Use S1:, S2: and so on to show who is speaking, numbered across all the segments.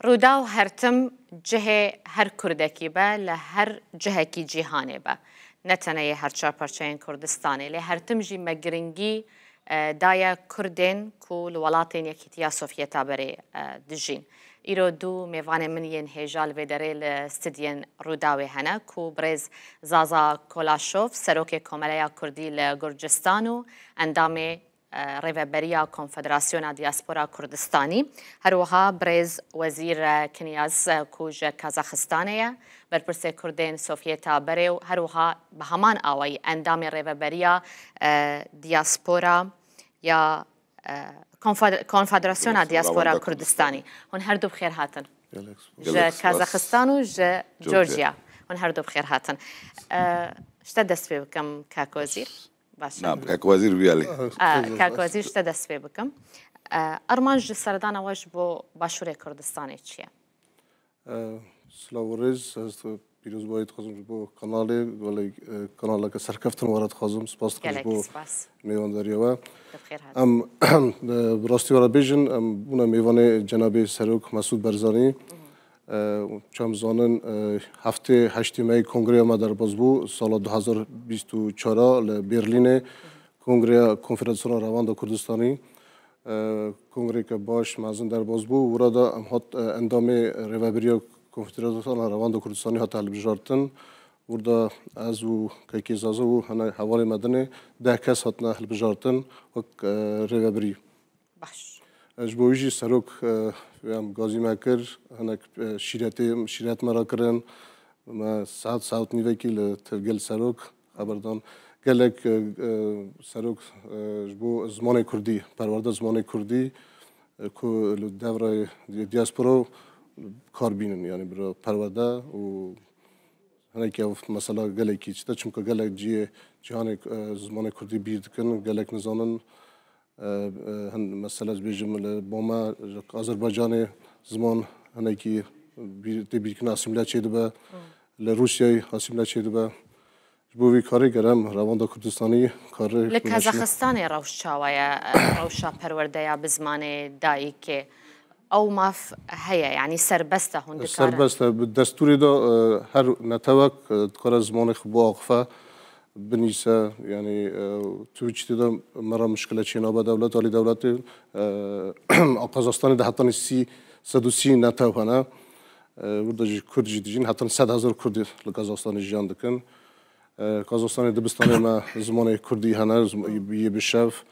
S1: رودا و هرتم جهه هر کردکی با لهر جهه کی جهانه با نتنه هر چهار پرچین کردستانه له هرتم جی مگرنگی دایا کردن کول ولاتین یکیتیا سوفیتا بره دجین ایرو دو میوان منین هجال و دریل استدین روداوی هنه کو برز زازا کولاشوف سروک کمالیا کردی لگرجستانو اندام ریوبریا کنفدراسیون دیاسپورا کردستانی هروها برز وزیر کنیاز کوج کازاخستانیه برپرس کردین سوفیتا بره و هروها به همان آوی اندام ریوبریا دیاسپورا یا کنفدراسیون دیاسپورا کردستانی هون هر دو بخیر هاتن جا کازاخستان و جا جورجیا هون هر دو بخیر هاتن شتا دست بکم کاک وزیر
S2: نعم كاك وزير ويالي
S1: كاك وزير شتا دست بکم ارمانج سردان واش بو باشوری کردستانی چیه
S3: سلاورز از پیروز باید خواستم بو کانالی ولی کانال که سرکفتن وارد خواستم سپاس بو میوان دریاوه براستی وارد بیشن بونا میوان جناب سروک مسعود برزانی چم زانن هفته هشت می کنگره ما در بازبو سال 2024 لبرلین کنگره کنفرانسیون روان کردستانی کنگره که باش مازن در بازبو ورادا امهات اندام ریوبریا کنفدراسیون روان کردستانی ها طالب جارتن وردا از او که زازه و هنر حوالی مدنه ده کس هاتنا حلب جارتن و ریوبری
S1: باش
S3: جبویجی سروک ویم گازی مکر هنک شریعت مرا کردن ما ساعت نیوه کی لترگل سروک خبردان گلک سروک جبو زمان کردی پرورده زمان کردی که لدورای دیاسپورا کار بینن یعنی برای پرورده و هنکی مثلا گلکی چطور چون که گلک جهان زمان کردی بیرد کن گلک نزانن هن مثلا بیشتر با ما آذربایجان زمان هنکی بیرکن اسیمله چیده با لروسیای اسیمله چیده با جبوی کاری کردم روان کردستانی کار
S1: لکازاخستان روش چاویا روشا پرورده یا بزمان دایی که او ماف هيا يعني سربسته هون
S3: سربسته بالدستور دا هر نتوك كار زمان خبوا أقفى بنيسا يعني توجد دا مرة مشكلة شينا بدولة على دولة قزاقستان ده حتى نسي سدوسي نتوه هنا ورده كرد جديين حتى 100,000 كرد لقزاقستان جيان دكن قزاقستان دبستان ما زمان كردي هنا يبشف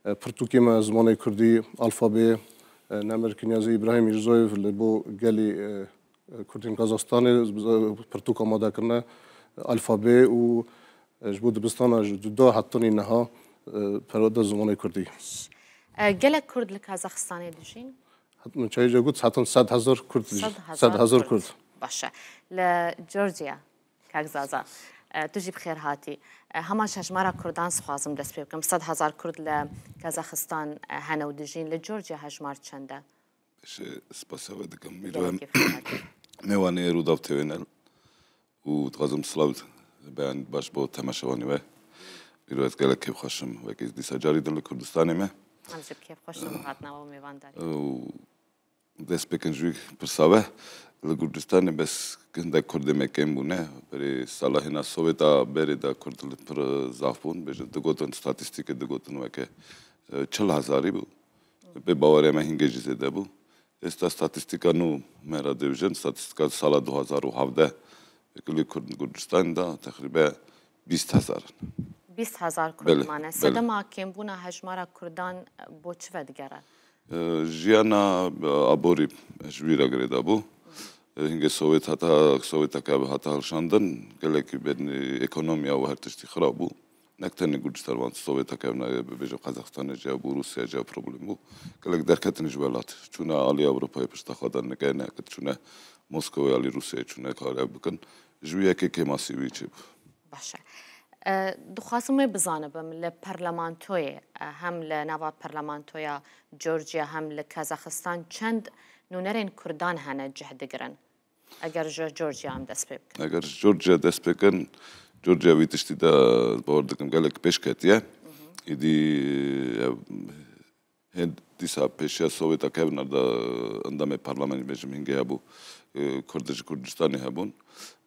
S3: برتوكي ما زمان كردي ألفابي نمر کنیازی ابراهیم میرزویف لبو گلی کردین قزاقستان پرتوک آماده کنه الفابه و جبود دبستان جدا حتی نها پرواده زمان کردی.
S1: گل کرد لکازاخستانی دشین؟
S3: من چای جگود حتی 100,000 کرد. 100,000 کرد.
S1: باشه. لجورجیا کاغزازا تجی بخیر هاتی. همان شجمارا کردان سخوازم دست بیکم 100,000 کرد لکازاخستان هنو دجین لجورجیا هجمار چنده؟
S2: سپاس ودکم میوانی روداب تیونل و تقازم سلام بیان باش با تماشاوانی و بیروز گله کیف خوشم و که دیسا جاری دل کردستانی ما
S1: همزب کیف خوشم هاتنا و میوان داری
S2: دست بکن جوی پرساوه لکردستانی بس کنده کرده مکیم بونه برای ساله هنا سویتا بری دا کرد پر زافون بیشتر دگوتن استاتستیک دگوتن و که 40,000 بود به باوری ما هنگیجی زده بود استاتستیکا نو مرا دیوژن استاتستیکا سال 2017 کلی کردستان دا تقریبا 20,000
S1: 20,000 کرد مانه سدما کیم بونا هجمارا کردان بو چه ودگره
S2: جیانا آبوری جویرا گریدا بو هنگه سوویت که هاتا هلشاندن گلکی بین اکونومیا و هر تشتی خراب بو نکتنی گرجستان وان سوویت که نه بیشتر قزاقستان جا بو روسیه جا پروبلم بو گلک درکتنی جوالات چونه علی اروپای پشت خودن نگه نه که چونه مسکو علی روسیه چونه کاری بکن جویه که ماسیوی چی بو
S1: باشه دخواستم بزنم لپارلمانتوی هم لنوا پارلمانتوی جورجیا هم لکازاخستان چند نونرین کردان هنه جهد گرن اگر جورجیا هم دست بکن
S2: اگر جورجیا دست بکن جورجیا ویتشتی دا باوردکم گلک پیش کتیه ایدی هندیسا پیشیا سوویتا کبنار دا اندام پارلمانی بجم هنگی هبو کردش کردستانی هبون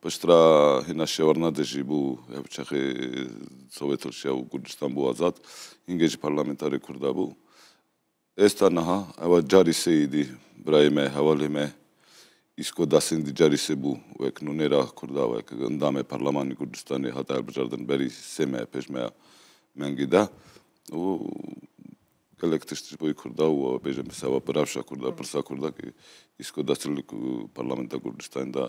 S2: پشترا هنا شورنا دجی بو چخه سوویت روسیا و کردستان بو آزاد هنگی پارلمانتاری کرده بو استا نها اول جاری سیدی برای ما حوالی ما اسکو دستندی جاری سی بو و کنونی راه کرده و اندام پارلمانی کردستانی حتی بجاردن بری سمه پیش ما منگیده و کلکتشتی بوی کرده و بیشتر مثلا برافشا کرده پرسا کرده که اسکو دستلی پارلمان کردستان دا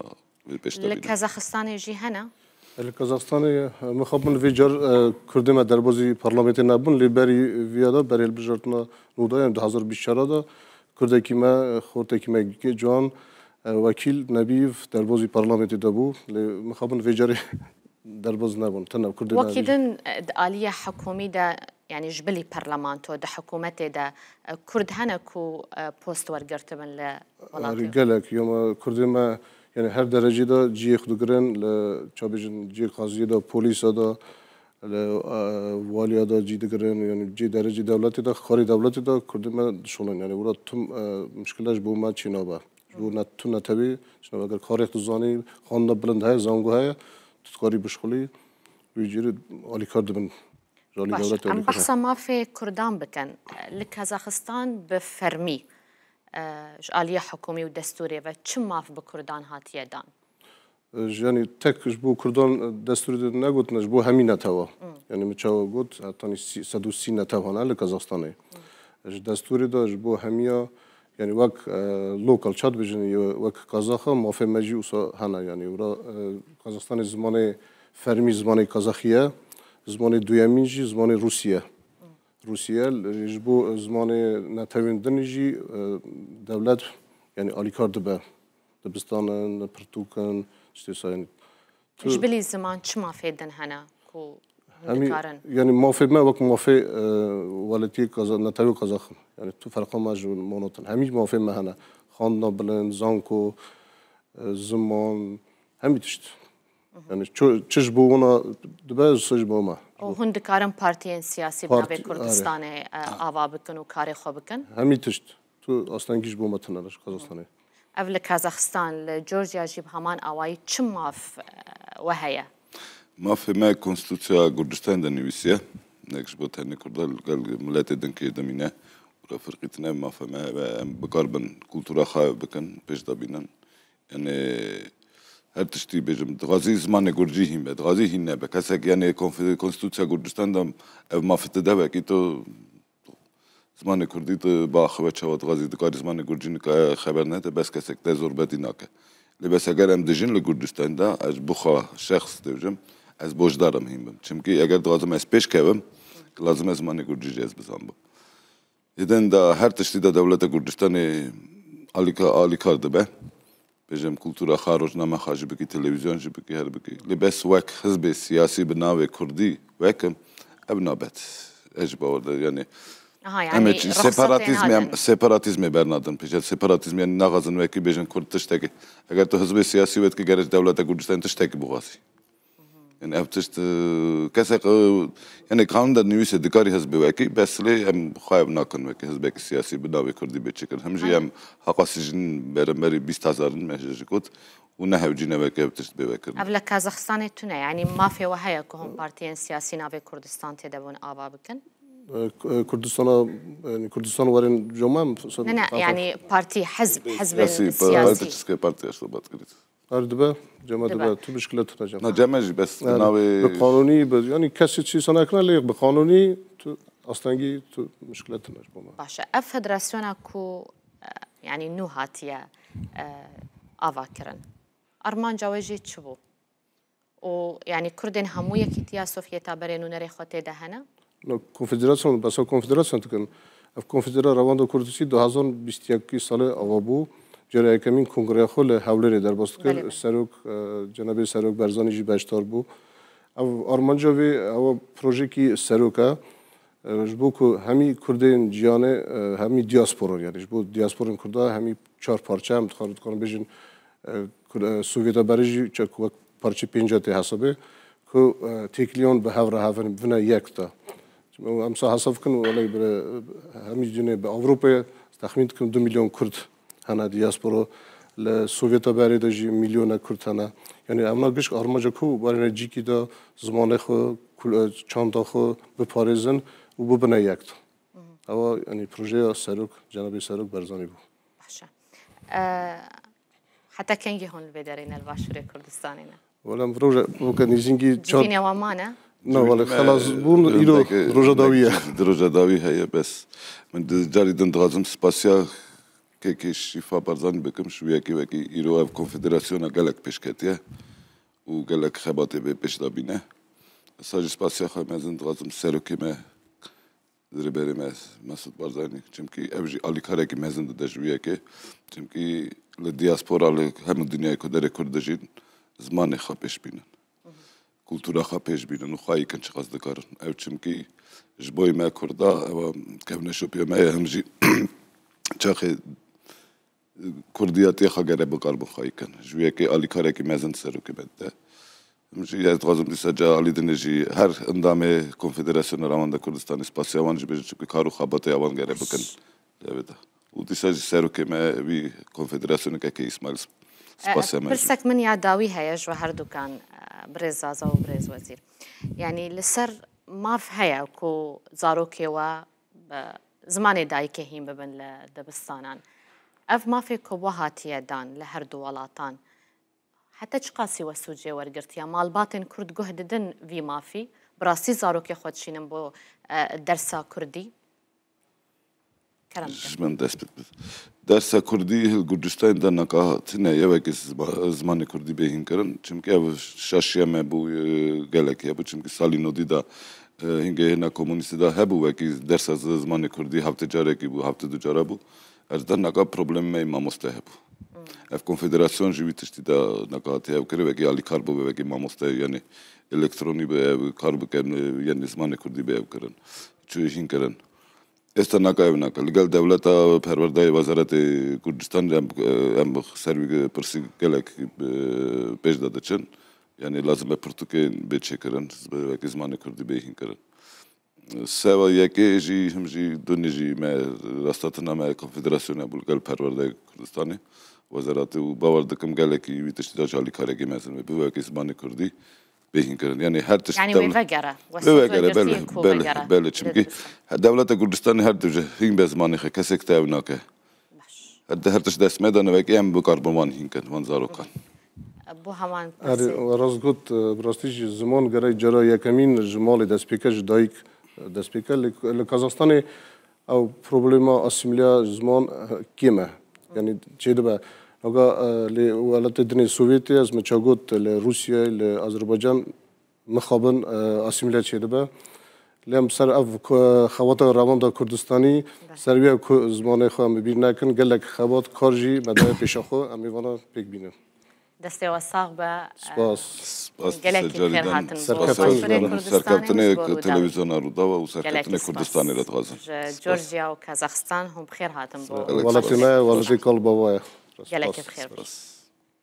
S2: بیشتر
S1: لە کازاخستانی جی هەنا
S3: الكازاخستاني مخابن في جار كردما دربوزي برلمانتي نابون لبري فيادا بري البجارتنا نودا يعني 2024 دا كردا كيما خورتا كيما جوان وكيل نبيف دربوزي برلمانتي دابو مخابن في جاري دربوز نابون تنا كردما
S1: وكيدن آلية حكومي دا يعني جبلي برلمانتو دا حكومتي دا كرد هنا كو بوست ورقرتبن لولاطي
S3: رجالك يوم كردما يعني هر درجة دا جي خدوگرن لچابجن جي قاضي دا پوليس دا والي دا جي دگرن يعني جي درجة دولتي دا خاري دولتي دا كردما شولن يعني ورا تم مشكلش بو ما چينا با بو نتو نتبي شنو اگر خاري خزاني خاندا بلند هاي زانگو هاي تتقاري بشخلي ويجيري آلي كردبن
S1: باش ام بحثا ما في كردان بكن لكازاخستان بفرمي آلية حكومي ودستوري و چم ماف بكردان هاتيه دان
S3: يعني تك جبو كردان دستوري نگوت نجبو همين نتوا يعني مچاو گوت تاني 130 نتوا هنا لكازاخستاني دستوري دا جبو هميا يعني وك لوكال چات بجن وك كازاخا مافي مجي وسا هنا يعني ورا كازاخستان زمانه فرمي زمانه كازاخيه زمانه دويامينجي زمانه روسيا روسيا جبو زمان نتوين دنيجي دولت يعني آليكار دبا دبستان برتوكن اشتساين
S1: جبلي زمان چما فيدن هنا كو هندكارن
S3: يعني ما في ما وقت ما في والتي كذا نتوي كازاخ يعني تو فرق ما جو مونوتن هميج ما في ما هنا خاننا بلن زانكو زمان همي تشت يعني چش بونا دبا سج بوما
S1: و هندكارن بارتيين سياسي بنابي كردستان آوا بكن و كاري خو بكن
S3: همي تشت تو اصلا كيش بوما تنالش كازاخستاني
S1: اول كازاخستان لجورجيا جيب همان آواي چم ماف وهيا
S2: ما في ما كونستитуция كردستان دا نويسيا نكش بوتاني كردال قال ملاتي دنكي دمينه ولا فرقتنا ما في ما بقربن كولتورا خايف بكن بيش دابينن يعني هر تشتي بيجم غازي زمان گرجي هم بد غازي هن بكسك يعني كونستитуция كردستان دم ما في تدبا كيتو زمان كردي با خبر چوات غازي دكار زمان گرجي خبر نته بس كسك تزور بديناك لبس اگر ام دجن لكردستان دا از بخا شخص دجم از بوجدارم هم چمكي اگر لازم اس پیش كبم لازم زمان گرجي جاز بزنب اذن دا هر تشتي دا دولت كردستان اليكار دبا بجم كولتورا خارج نما خارج بكي تلفزيون بكي هر بكي لبس وك حزب سياسي بناوي كردي وكم ابنابت اجبا يعني
S1: يعني
S2: سيباراتيزم برنادن بيجت سيباراتيزم يعني نغازن وكي بجن كرد تشتكي اگر تو حزب سياسي وكي جرج دولة كردستان تشتكي بغاسي يعني ابتشت كسق يعني قانون دا نويسه دكاري حزب وكي بس لي ام خايب ناكن وكي حزب سياسي بناوي كردي بتشكل همجي ام حقاسجن برمري 20000 مهجكوت ونهب جينا وكي ابتشت بوكر
S1: قبل كازاخستان تونه يعني ما في وهيا كهم بارتيين سياسي ناوي كردستان تدبون آبا بكن
S3: كردستان يعني كردستان وارن جمام
S1: لا يعني بارتي حزب
S2: سياسي بارتي اشتو بات كريت
S3: أردبا جماعة دبا تو مشكلتنا جماعة
S2: نجمعي بس ناوي
S3: بقانوني يعني كسي شيء سناكنا ليه بقانوني تو أصلاً تو مشكلتنا جماعة
S1: باشا اف فدراسيونا كو يعني نو هاتيا آواكرن أرمان جواجي تشبو و يعني كردين هموية كتيا سوفيتا برينو نري خوتي دهنا
S3: كونفدراسيون بس كونفدراسيون تكن كونفدراسيون رواندا كردستي 2021 سال آوابو جرای کمین کنگره خال حوله در باستکل سروک جناب سروک برزانی جی باشتار بو او آرمان جاوی او پروژه کی سروکه جبو که همی کردین جیانه همی دیاسپورا یعنی جبو دیاسپورن کرده همی 4 پارچه هم تخارج کنن بیشن سوویتا برای چه که پارچه 50 حسابه که تکلیون به هفره هفن بنا یک تا امسا حساب کن ولی بر همی جنه به اروپا تخمین کن 2 میلیون کرد هنر دیاسپورا لسوویت بری داشتی میلیون کرد هنر یعنی امنا گشت آرماجا کو برای نجیکی دا زمان خو چند خو به پاریزن و ببنه یکت اما یعنی پروژه سروک جنابی سروک برزانی بود
S1: باشه حتی کنگی هون بدارین الباشوری کردستانینا
S3: ولی پروژه ممکن نیزینگی
S1: جوینه وامانه
S3: نه ولی خلاص بون ایرو روزا داویه
S2: روزا داویه بس من جاری دندغازم سپاسیا که شیفا برزانی بکم شویه که وکی ایرو اف کنفدراسیون گلک پیش کتیه و گلک خباته به پیش دابینه ساج سپاسیا خواهی مزن دغازم سرو که من زیر بریم مسعود برزانی چونکه افجی علی کاره که مزن داده شویه که چونکه لدیاسپورا همه دنیای کدره کردجین زمان خواه پیش بینن کلتورا خواه پیش بینن و خواهی کن چقدر دکارن او چونکه جبوی ما کرده و کم نشوپی ما همجی چاخه کردیاتی خواه گره بکار بخواهی کن جویه که علی کاره که مزن سرو که بده همجی یاد غازم دیسا جا علی دنجی هر اندام کنفدراسیون روانده کردستان اسپاسی آوان جی بجه چونکه کارو خواباته آوان گره بکن دویده و دیسا جی سرو که ما وی کنفدراسیون که اسماعیل سپاسی آمد
S1: پرسک من یاداوی هیج و هر دوکان برز زازا و برز وزیر یعنی لسر ماف هیا کو زاروکی و زمان دایکه هیم ببن لدبستانان اف مافی کو وهاتیه دان لهر دو ولاتان حتى تشقاسي وسوجي ورقرتيا مال باطن كرد جهد دن في مافي براسي زاروكي خودشينم بو درسا كردي كرم
S2: من درسا كردي الكردستان ده نكاه تنا يوك زمان كردي بهين كرن چمكي او شاشيا ما بو گلك يا بو چمكي سالي نودي دا هنگه هنا كومونيست دا هبو وكي درس زمان كردي هفته جاره كي بو هفته دو جاره بو از ده نكاه پروبلم ما ماموسته هبو اف کنفدراسیون جوی تشتی دا نکاتی او کره وکی علی کار بو وکی ماموسته یعنی الکترونی به کار بکن یعنی زمان کردی به او کرن چوی هین کرن استا نکا او نکا لگل دولتا پروردای وزارت کردستان هم سروی پرسی گلک پیش داده چن یعنی لازم پرتوکه به چه کرن وکی زمان کردی به هین کرن سوا یکی جی هم جی دنیا جی ما راستاتنا ما کنفدراسیون بولگل پروردای کردستانی وزارت و باور دکم گله کی ویتشتی داشت علی کاری مثلا به وقتی زبان کردی بهین کردن یعنی هر تشت
S1: یعنی وگره
S2: بله چونکه دولت کردستان هر دوجه هین به زمانی خه کسی که او نکه هر تشت دست میدانه وقتی هم بکار بمان هین کن منظارو کن
S1: بو همان
S3: راست گفت براستیش زمان گره جرا یکمین جمال دست پیکش دایک دست پیکل لکازاخستان او پروبلما اسیملیا زمان کیمه یعنی چه دبا اگه لولات الدنيا السوفيتية از متشاقوت لروسيا لأذربيجان مخابن اسیملیا چه دبا لام سر اف خواطر رواندا کردستانی سرویا زمان خو هم ببین نکن گلک خوات کارجی مدای پیش خو امیوانا پیک بینن
S1: دسته وساق با
S2: سپاس
S1: گلک خیر هاتن
S2: سرکرتنه تلویزیون رودا و سرکرتنه کردستانی را تغازن
S1: جورجیا و کازاخستان هم خیر هاتن
S3: ولاتنا ولاتي كل بوايا
S1: گلک بخیر